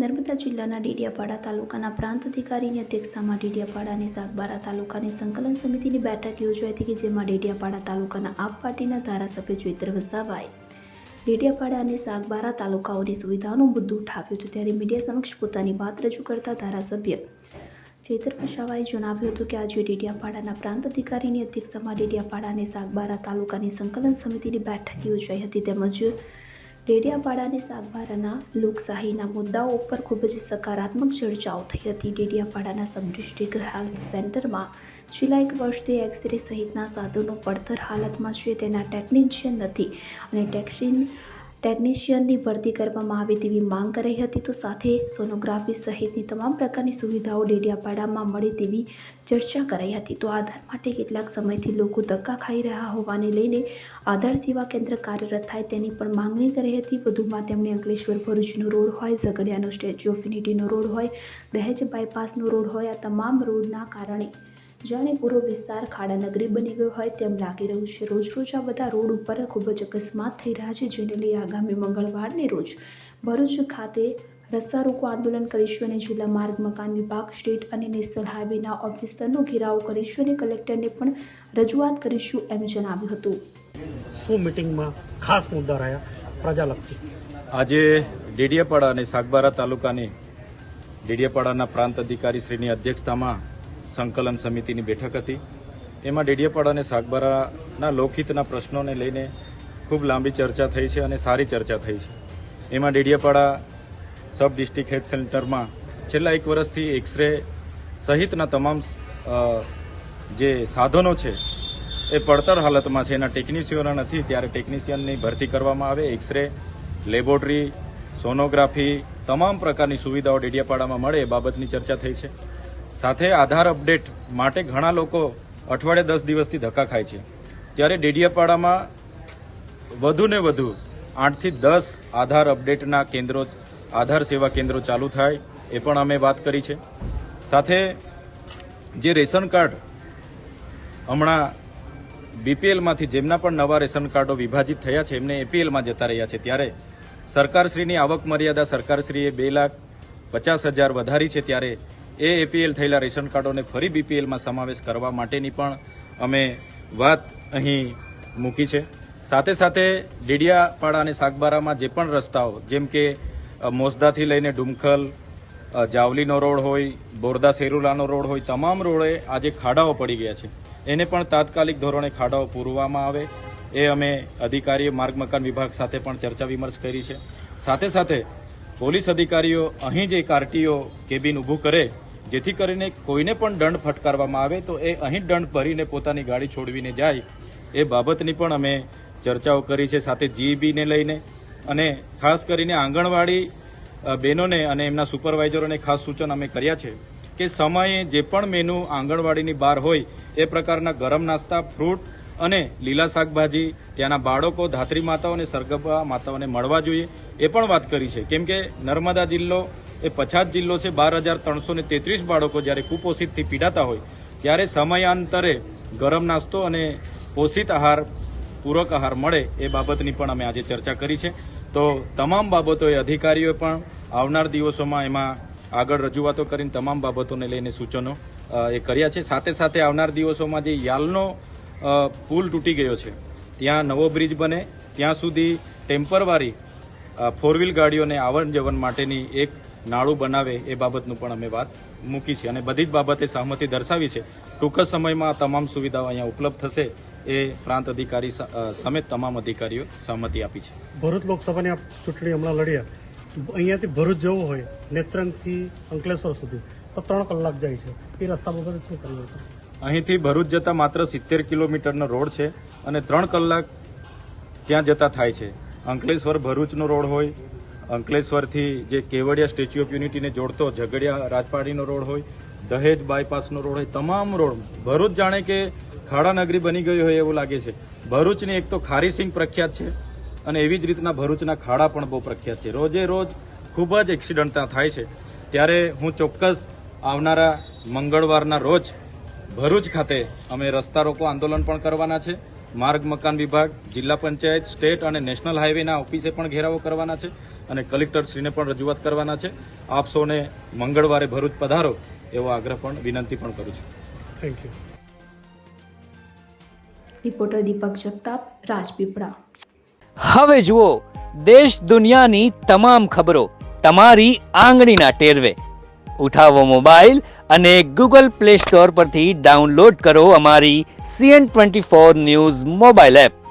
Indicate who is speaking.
Speaker 1: નર્મદા જિલ્લાના ડેડિયાપાડા તાલુકાના પ્રાંત અધિકારીની અધ્યક્ષતામાં ડેડિયાપાડા અને સાગબારા તાલુકાની સંકલન સમિતિની બેઠક યોજાઈ હતી કે જેમાં ડેડિયાપાડા તાલુકાના આપ પાર્ટીના ધારાસભ્ય ચૈત્ર વસાવાએ ડેડિયાપાડા અને સાગબારા તાલુકાઓની સુવિધાઓનો મુદ્દો ઉઠાવ્યો હતો। ત્યારે મીડિયા સમક્ષ પોતાની વાત રજૂ કરતા ધારાસભ્ય ચૈત્ર વસાવાએ જણાવ્યું હતું કે આજે ડેડિયાપાડાના પ્રાંત અધિકારીની અધ્યક્ષતામાં ડેડિયાપાડા અને સાગબારા તાલુકાની સંકલન સમિતિની બેઠક યોજાઈ હતી તેમજ ડેડિયાપાડા અને સાગબારાના લોકશાહીના મુદ્દાઓ ઉપર ખૂબ જ સકારાત્મક ચર્ચાઓ થઈ હતી। ડેડિયાપાડાના સબ ડિસ્ટ્રિક્ટ હેલ્થ સેન્ટરમાં છેલ્લા 1 વર્ષથી એક્સરે સહિતના સાધનો પડતર હાલતમાં છે, તેના ટેકનિશિયન નથી અને ટેકનિશિયનની ભરતી કરવામાં આવે તેવી માંગ કરાઈ હતી। તો સાથે સોનોગ્રાફી સહિતની તમામ પ્રકારની સુવિધાઓ ડેડિયાપાડામાં મળે તેવી ચર્ચા કરાઈ હતી। તો આધાર માટે કેટલાક સમયથી લોકો ધક્કા ખાઈ રહ્યા હોવાને લઈને આધાર સેવા કેન્દ્ર કાર્યરત થાય તેની પણ માંગણી કરી હતી। વધુમાં તેમણે અંકલેશ્વર ભરૂચનો રોડ હોય, ઝઘડિયાનો સ્ટેચ્યુ ઓફ યુનિટીનો રોડ હોય, દહેજ બાયપાસનો રોડ હોય, આ તમામ રોડના કારણે જાણે પૂરો વિસ્તાર ખાડાનગરી બની ગયો હોય તેમ લાગી રહ્યું છે। રોજ આ બધા રોડ ઉપર ખૂબ જ અકસ્માત થઈ રહ્યા છે, જેને લઈ આગામી મંગળવારને રોજ ભરૂચ ખાતે રસ્તા રોકો આંદોલન કરીશું અને જિલ્લા માર્ગ મકાન વિભાગ, સ્ટેટ અને નેશનલ હાઈવેના ઓફિસરનો ઘેરાવ કરીશું અને કલેક્ટરને પણ રજૂઆત કરીશું એમ જણાવ્યું હતું।
Speaker 2: શું મીટિંગમાં ખાસ મુદ્દા રહ્યા પ્રજાલક્ષી?
Speaker 3: આજે ડેડિયાપાડા અને સાગબારા તાલુકાની ડેડિયાપાડાના પ્રાંત અધિકારી શ્રીની અધ્યક્ષતામાં સંકલન સમિતિની બેઠક હતી। એમાં ડેડિયાપાડા અને સાગબારાના લોકહિતના પ્રશ્નોને લઈને ખૂબ લાંબી ચર્ચા થઈ છે અને સારી ચર્ચા થઈ છે। એમાં ડેડિયાપાડા સબ ડિસ્ટ્રિક્ટ હેલ્થ સેન્ટરમાં છેલ્લા 1 વર્ષથી એક્સરે સહિતના તમામ જે સાધનો છે એ પડતર હાલતમાં છે, એના ટેકનિશિયનો નથી, ત્યારે ટેકનિશિયનની ભરતી કરવામાં આવે, એક્સરે, લેબોરેટરી, સોનોગ્રાફી, તમામ પ્રકારની સુવિધાઓ ડેડિયાપાડામાં મળે એ બાબતની ચર્ચા થઈ છે। સાથે આધાર અપડેટ માટે ઘણા લોકો અઠવાડિયે 10 દિવસથી ધક્કા ખાય છે, ત્યારે ડેડિયાપાડામાં વધુને વધુ 8 થી 10 આધાર અપડેટના કેન્દ્રો, આધાર સેવા કેન્દ્રો ચાલુ થાય એ પણ અમે વાત કરી છે। સાથે જે રેશન કાર્ડ હમણાં બીપીએલમાંથી જેમના પણ નવા રેશન કાર્ડો વિભાજિત થયા છે એમને એપીએલમાં જતા રહ્યા છે, ત્યારે સરકારશ્રીની આવક મર્યાદા સરકારશ્રીએ 2,50,000 વધારી છે, ત્યારે એ એપીએલ થયેલા રેશન કાર્ડોને ફરી બીપીએલમાં સમાવેશ કરવા માટેની પણ અમે વાત અહીં મૂકી છે। સાથે ડેડિયાપાડા અને સાગબારામાં જે પણ રસ્તાઓ જેમ કે મોસદાથી લઈને ડુમખલ, જાવલીનો રોડ હોય, બોરદા સેરુલાનો રોડ હોય, તમામ રોડે આજે ખાડાઓ પડી ગયા છે, એને પણ તાત્કાલિક ધોરણે ખાડાઓ પૂરવામાં આવે એ અમે અધિકારીઓ માર્ગ મકાન વિભાગ સાથે પણ ચર્ચા વિમર્શ કરી છે। સાથે પોલીસ અધિકારીઓ અહીં જે આરટીઓ કેબિન ઊભું કરે જેથી કરીને કોઈને પણ દંડ ફટકારવામાં આવે તો એ અહીં દંડ ભરીને પોતાની ગાડી છોડવીને જાય એ બાબતની પણ અમે ચર્ચાઓ કરી છે। સાથે જીઈબીને લઈને અને ખાસ કરીને આંગણવાડી બહેનોને અને એમના સુપરવાઇઝરોને ખાસ સૂચન અમે કર્યા છે કે સમયે જે પણ મેનુ આંગણવાડીની બહાર હોય એ પ્રકારના ગરમ નાસ્તા, ફ્રૂટ અને લીલા શાકભાજી ત્યાંના બાળકો, ધાત્રી માતાઓ અને સરગવા માતાઓને મળવા જોઈએ એ પણ વાત કરી છે। કેમ કે નર્મદા જિલ્લો એ પછાત જિલ્લો છે, 12,333 બાળકો જ્યારે કુપોષિતથી પીડાતા હોય ત્યારે સમયાંતરે ગરમ નાસ્તો અને પોષિત આહાર, પૂરક આહાર મળે એ બાબતની પણ અમે આજે ચર્ચા કરી છે। તો તમામ બાબતોએ અધિકારીઓએ પણ આવનાર દિવસોમાં એમાં આગળ રજૂઆતો કરીને તમામ બાબતોને લઈને સૂચનો એ કર્યા છે। સાથે આવનાર દિવસોમાં જે યાલનો પુલ તૂટી ગયો છે ત્યાં નવો બ્રિજ બને ત્યાં સુધી ટેમ્પરરી 4 વ્હીલ ગાડીઓને આવન જવન માટેની એક નાળું બનાવે એ બાબતનું પણ અમે વાત મૂકી છે અને બધી જ બાબતે સહમતિ દર્શાવી છે। ટૂંક જ સમયમાં તમામ સુવિધાઓ અહીંયા ઉપલબ્ધ થશે એ પ્રાંત અધિકારી સમેત તમામ અધિકારીઓ સહમતિ આપી છે।
Speaker 2: ભરૂચ લોકસભાની આ ચૂંટણી હમણાં લડ્યા, અહીંયાથી ભરૂચ જવું હોય નેત્રંગથી અંકલેશ્વર સુધી તો 3 કલાક જાય છે, એ રસ્તા બાબતે શું કરવું પડશે?
Speaker 3: અહીંથી ભરૂચ જતા માત્ર 70 કિલોમીટરનો રોડ છે અને 3 કલાક ત્યાં જતા થાય છે। અંકલેશ્વર ભરૂચનો રોડ હોય, અંકલેશ્વરથી જે કેવડિયા સ્ટેચ્યુ ઓફ યુનિટીને જોડતો ઝઘડિયા રાજપાડીનો રોડ હોય, દહેજ બાયપાસનો રોડ હોય, તમામ રોડ ભરૂચ જાણે કે ખાડાનગરી બની ગઈ હોય એવું લાગે છે। ભરૂચની એક તો ખારી સિંગ પ્રખ્યાત છે અને એવી જ રીતના ભરૂચના ખાડા પણ બહુ પ્રખ્યાત છે, રોજે રોજ ખૂબ જ એક્સિડન્ટ થાય છે। ત્યારે હું ચોક્કસ આવનારા મંગળવારના રોજ ભરૂચ ખાતે અમે રસ્તા રોકો આંદોલન પણ કરવાના છે। માર્ગ મકાન વિભાગ, જિલ્લા પંચાયત, સ્ટેટ અને નેશનલ હાઈવેના ઓફિસે પણ ઘેરાવો કરવાના છે। અને કલેક્ટરશ્રીને પણ રજૂઆત કરવાના છે. આપ સૌને મંગળવારે ભરૂચ પધારો એવો આગ્રહ પણ વિનંતી પણ કરું છું.
Speaker 2: Thank you.
Speaker 1: રિપોર્ટર દીપક જગતાપ, રાજપીપળા.
Speaker 4: હવે જુઓ દેશ દુનિયાની તમામ ખબરો તમારી આંગળીના ટેરવે. ઉઠાવો મોબાઈલ અને ગૂગલ પ્લે સ્ટોર પરથી ડાઉનલોડ કરો અમારી CN24 ન્યૂઝ મોબાઈલ એપ.